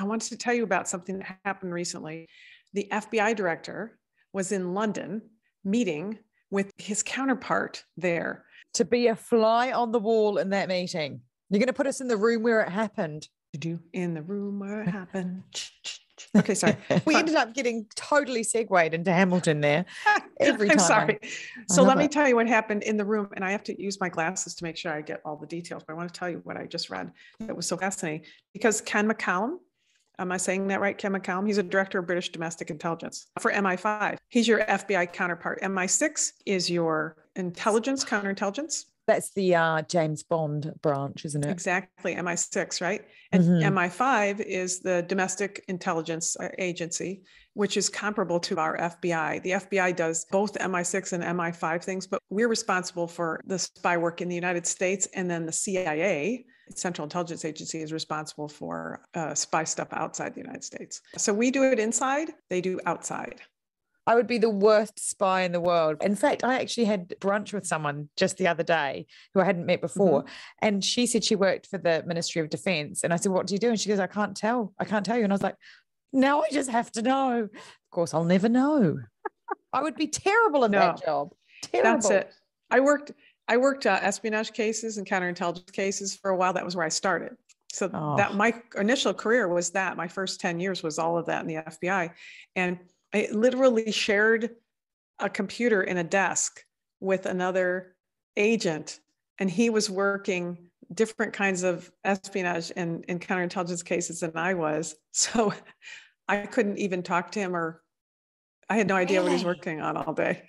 I wanted to tell you about something that happened recently. The FBI director was in London meeting with his counterpart there. To be a fly on the wall in that meeting. You're going to put us in the room where it happened. In the room where it happened. Okay, sorry. We ended up getting totally segued into Hamilton there every time. I'm sorry. So let me tell you what happened in the room, and I have to use my glasses to make sure I get all the details, but I want to tell you what I just read that was so fascinating. Because McCallum, am I saying that right? Ken McCallum, he's a director of British domestic intelligence for MI5. He's your FBI counterpart. MI6 is your intelligence, counterintelligence. That's the James Bond branch, isn't it? Exactly, MI6, right? And MI5 is the domestic intelligence agency, which is comparable to our FBI. The FBI does both MI6 and MI5 things, but we're responsible for the spy work in the United States. And then the CIA, Central Intelligence Agency, is responsible for spy stuff outside the United States. So we do it inside, they do outside. I would be the worst spy in the world. In fact, I actually had brunch with someone just the other day who I hadn't met before. And she said she worked for the Ministry of Defense. And I said, what do you do? And she goes, I can't tell you. And I was like, now I just have to know. Of course, I'll never know. I would be terrible in that job. Terrible. That's it. I worked espionage cases and counterintelligence cases for a while. That was where I started. So that my initial career was that. My first 10 years was all of that in the FBI. And I literally shared a computer in a desk with another agent, and he was working different kinds of espionage and counterintelligence cases than I was. So I couldn't even talk to him, or I had no idea what he was working on all day.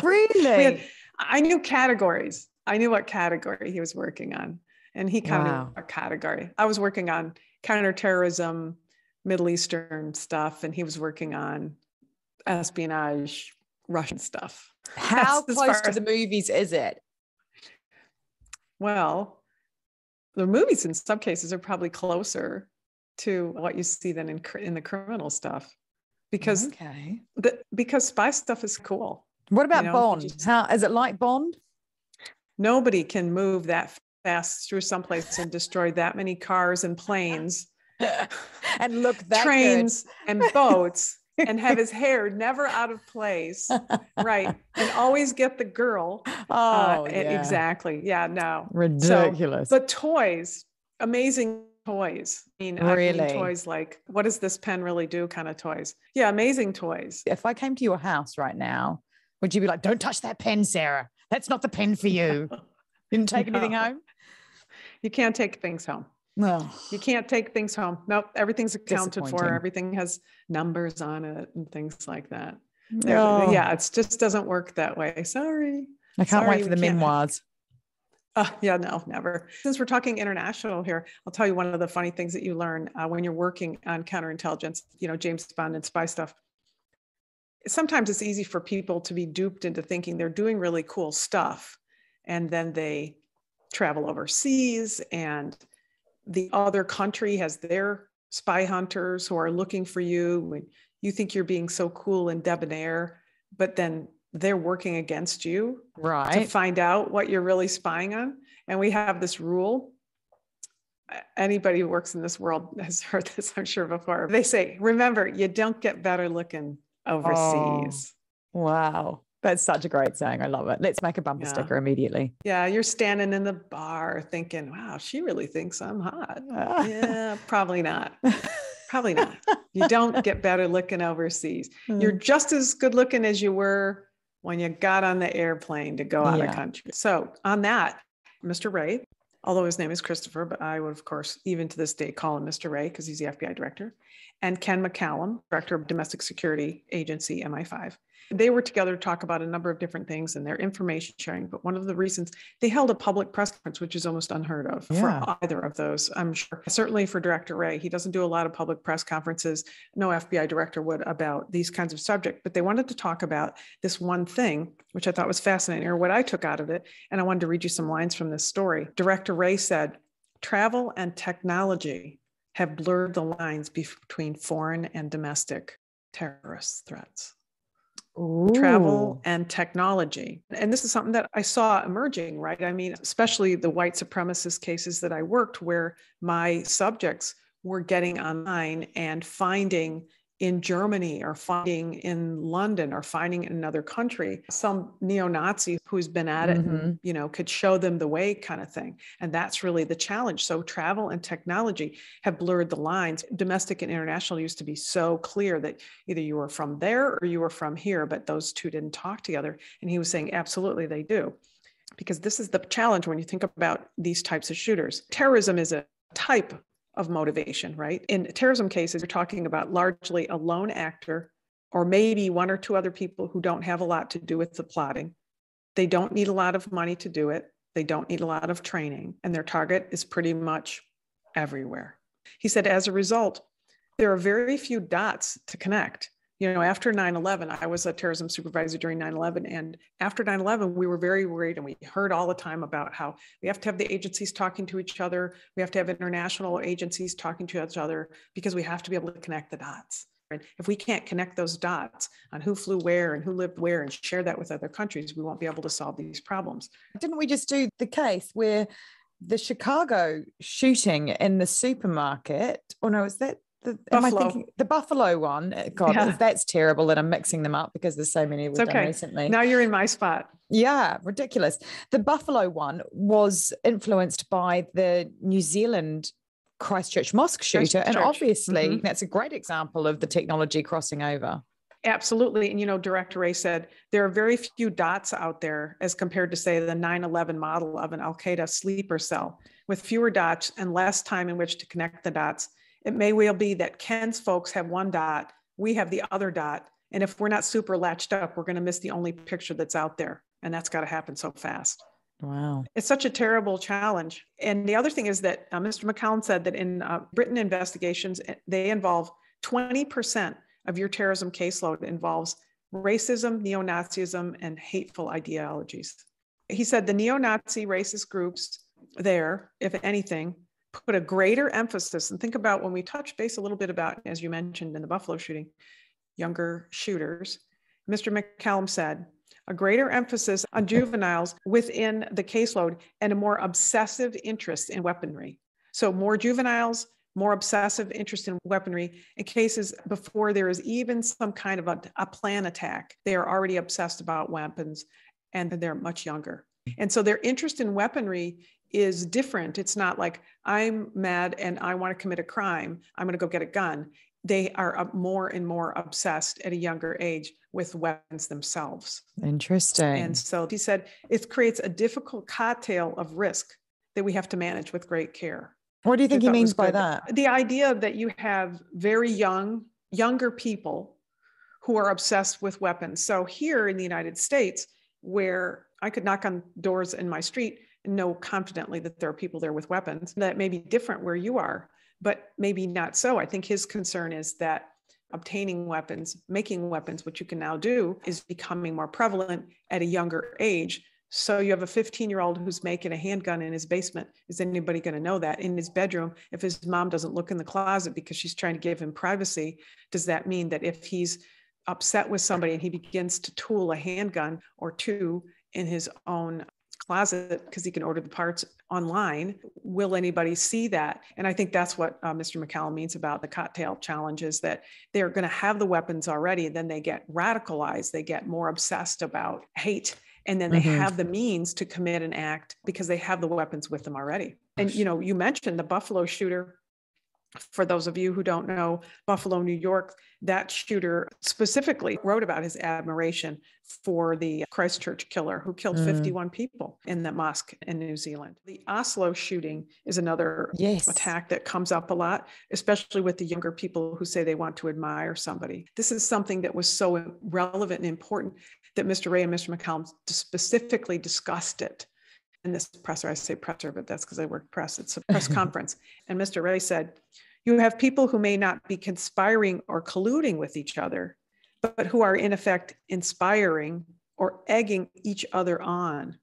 Really? I knew categories. I knew what category he was working on, and he kind of knew a category. I was working on counterterrorism, Middle Eastern stuff, and he was working on espionage, Russian stuff. How close to the movies is it? Well, the movies in some cases are probably closer to what you see than in the criminal stuff, because because spy stuff is cool. What about Bond? How is it like Bond? Nobody can move that fast through someplace and destroy that many cars and planes and look that trains and boats and have his hair never out of place, right? And always get the girl. Exactly. Yeah, no. Ridiculous. But toys, amazing toys. I mean, toys like, what does this pen really do kind of toys? Yeah, amazing toys. If I came to your house right now, would you be like, don't touch that pen, Sarah? That's not the pen for you. You didn't take anything home? You can't take things home. No, you can't take things home. Nope. Everything's accounted for. Everything has numbers on it and things like that. No. Yeah. It just doesn't work that way. Sorry. I can't wait for the memoirs. Yeah, no, never. Since we're talking international here, I'll tell you one of the funny things that you learn when you're working on counterintelligence, James Bond and spy stuff. Sometimes it's easy for people to be duped into thinking they're doing really cool stuff. And then they travel overseas, and the other country has their spy hunters who are looking for you when you think you're being so cool and debonair, but then they're working against you to find out what you're really spying on. And we have this rule. Anybody who works in this world has heard this, I'm sure, before. They say, remember, you don't get better looking overseas. Wow. That's such a great saying. I love it. Let's make a bumper sticker immediately. Yeah, you're standing in the bar thinking, wow, she really thinks I'm hot. Yeah, probably not. Probably not. You don't get better looking overseas. You're just as good looking as you were when you got on the airplane to go out of country. So on that, Mr. Wray, although his name is Christopher, but I would, of course, even to this day, call him Mr. Wray because he's the FBI director, and Ken McCallum, director of Domestic Security Agency, MI5. They were together to talk about a number of different things and their information sharing. But one of the reasons they held a public press conference, which is almost unheard of for either of those, I'm sure. Certainly for Director Wray, he doesn't do a lot of public press conferences. No FBI director would about these kinds of subjects. But they wanted to talk about this one thing, which I thought was fascinating, or what I took out of it. And I wanted to read you some lines from this story. Director Wray said, travel and technology have blurred the lines between foreign and domestic terrorist threats. Ooh. Travel and technology. And this is something that I saw emerging, right? I mean, especially the white supremacist cases that I worked where my subjects were getting online and finding in Germany or finding in London or finding in another country some neo-Nazi who's been at it and, you know, could show them the way kind of thing. And that's really the challenge. So travel and technology have blurred the lines. Domestic and international used to be so clear that either you were from there or you were from here, but those two didn't talk together. And he was saying, absolutely, they do. Because this is the challenge when you think about these types of shooters. Terrorism is a type of motivation, right? In terrorism cases, you're talking about largely a lone actor or maybe one or two other people who don't have a lot to do with the plotting. They don't need a lot of money to do it. They don't need a lot of training, and their target is pretty much everywhere. He said, as a result, there are very few dots to connect. You know, after 9/11, I was a terrorism supervisor during 9/11. And after 9/11, we were very worried, and we heard all the time about how we have to have the agencies talking to each other. We have to have international agencies talking to each other because we have to be able to connect the dots. And if we can't connect those dots on who flew where and who lived where and share that with other countries, we won't be able to solve these problems. Didn't we just do the case where the Chicago shooting in the supermarket, or no, is that the Buffalo one? God, yeah. That's terrible. And I'm mixing them up because there's so many we've done recently. Now you're in my spot. Yeah, ridiculous. The Buffalo one was influenced by the New Zealand Christchurch mosque shooter. And obviously that's a great example of the technology crossing over. Absolutely. And, you know, Director Wray said there are very few dots out there as compared to, say, the 9/11 model of an Al-Qaeda sleeper cell. With fewer dots and less time in which to connect the dots, it may well be that Ken's folks have one dot, we have the other dot. And if we're not super latched up, we're going to miss the only picture that's out there. And that's got to happen so fast. Wow. It's such a terrible challenge. And the other thing is that Mr. McCallum said that in Britain investigations, they involve 20% of your terrorism caseload involves racism, neo-Nazism, and hateful ideologies. He said the neo-Nazi racist groups there, if anything, put a greater emphasis, and think about when we touched base a little bit about, as you mentioned in the Buffalo shooting, younger shooters. Mr. McCallum said, a greater emphasis on juveniles within the caseload and a more obsessive interest in weaponry. So more juveniles, more obsessive interest in weaponry in cases before there is even some kind of a plan attack. They are already obsessed about weapons and they're much younger. And so their interest in weaponry is different. It's not like I'm mad and I want to commit a crime, I'm going to go get a gun. They are more and more obsessed at a younger age with weapons themselves. Interesting. And so he said it creates a difficult cocktail of risk that we have to manage with great care. What do you think he means by that? The idea that you have very younger people who are obsessed with weapons. So here in the United States, where I could knock on doors in my street and know confidently that there are people there with weapons, that may be different where you are, but maybe not so. I think his concern is that obtaining weapons, making weapons, which you can now do, is becoming more prevalent at a younger age. So you have a 15-year-old who's making a handgun in his basement. Is anybody going to know that? In his bedroom, if his mom doesn't look in the closet because she's trying to give him privacy, does that mean that if he's upset with somebody and he begins to tool a handgun or two in his own closet because he can order the parts online, will anybody see that? And I think that's what Mr. McCallum means about the cocktail challenge, is that they're going to have the weapons already, and then they get radicalized, they get more obsessed about hate, and then they have the means to commit an act because they have the weapons with them already. And, you know, you mentioned the Buffalo shooter. For those of you who don't know, Buffalo, New York, that shooter specifically wrote about his admiration for the Christchurch killer who killed 51 people in the mosque in New Zealand. The Oslo shooting is another attack that comes up a lot, especially with the younger people who say they want to admire somebody. This is something that was so relevant and important that Mr. Wray and Mr. McCallum specifically discussed it in this presser. I say presser, but that's because I work press. It's a press conference. And Mr. Wray said, you have people who may not be conspiring or colluding with each other, but who are in effect inspiring or egging each other on.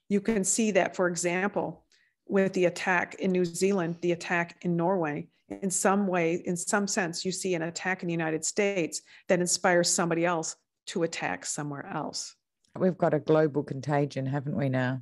You can see that, for example, with the attack in New Zealand, the attack in Norway. In some way, in some sense, you see an attack in the United States that inspires somebody else to attack somewhere else. We've got a global contagion, haven't we now?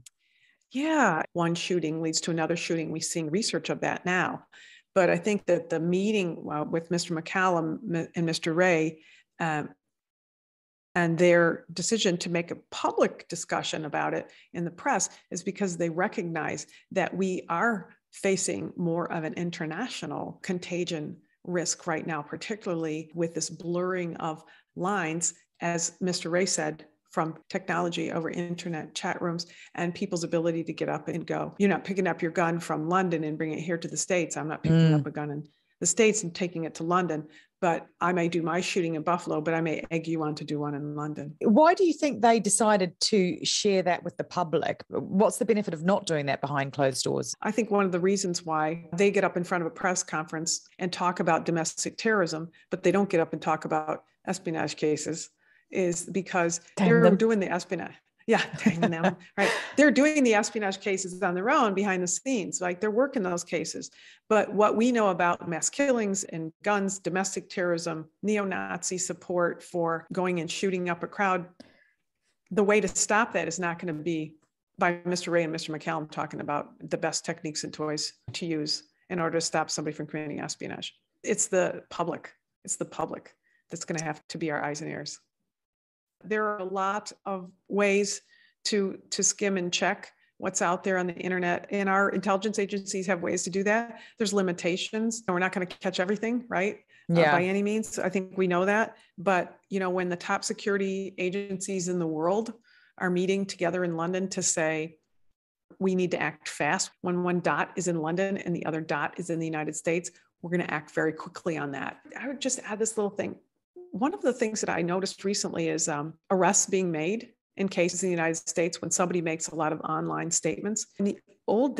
Yeah, one shooting leads to another shooting. We're seeing research of that now. But I think that the meeting with Mr. McCallum and Mr. Wray and their decision to make a public discussion about it in the press is because they recognize that we are facing more of an international contagion risk right now, particularly with this blurring of lines, as Mr. Wray said, from technology over internet chat rooms and people's ability to get up and go. You're not picking up your gun from London and bringing it here to the States. I'm not picking up a gun in the States and taking it to London, but I may do my shooting in Buffalo, but I may egg you on to do one in London. Why do you think they decided to share that with the public? What's the benefit of not doing that behind closed doors? I think one of the reasons why they get up in front of a press conference and talk about domestic terrorism, but they don't get up and talk about espionage cases, is because they're doing the espionage. Yeah, dang them, right? They're doing the espionage cases on their own behind the scenes, like they're working those cases. But what we know about mass killings and guns, domestic terrorism, neo-Nazi support for going and shooting up a crowd, the way to stop that is not going to be by Mr. Wray and Mr. McCallum talking about the best techniques and toys to use in order to stop somebody from committing espionage. It's the public. It's the public that's going to have to be our eyes and ears. There are a lot of ways to skim and check what's out there on the internet, and our intelligence agencies have ways to do that. There's limitations, and we're not going to catch everything, right? By any means. I think we know that. But, when the top security agencies in the world are meeting together in London to say, we need to act fast. When one dot is in London and the other dot is in the United States, we're going to act very quickly on that. I would just add this little thing. One of the things that I noticed recently is arrests being made in cases in the United States when somebody makes a lot of online statements. In the older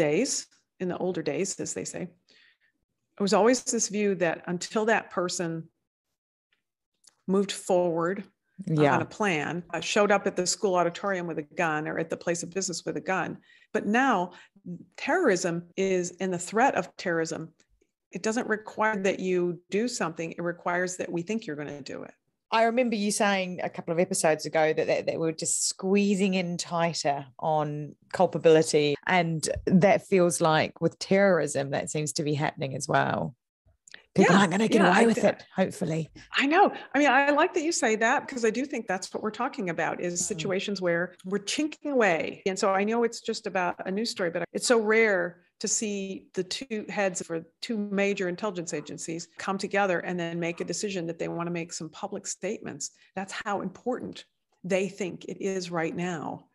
days, as they say, there was always this view that until that person moved forward on a plan, showed up at the school auditorium with a gun or at the place of business with a gun. But now terrorism is, and the threat of terrorism, it doesn't require that you do something. It requires that we think you're going to do it. I remember you saying a couple of episodes ago that we're just squeezing in tighter on culpability. And that feels like with terrorism, that seems to be happening as well. People aren't going to get away with it, hopefully. I know. I mean, I like that you say that, because I do think that's what we're talking about, is situations where we're chinking away. And so I know it's just about a news story, but it's so rare to see the two heads for two major intelligence agencies come together and then make a decision that they want to make some public statements. That's how important they think it is right now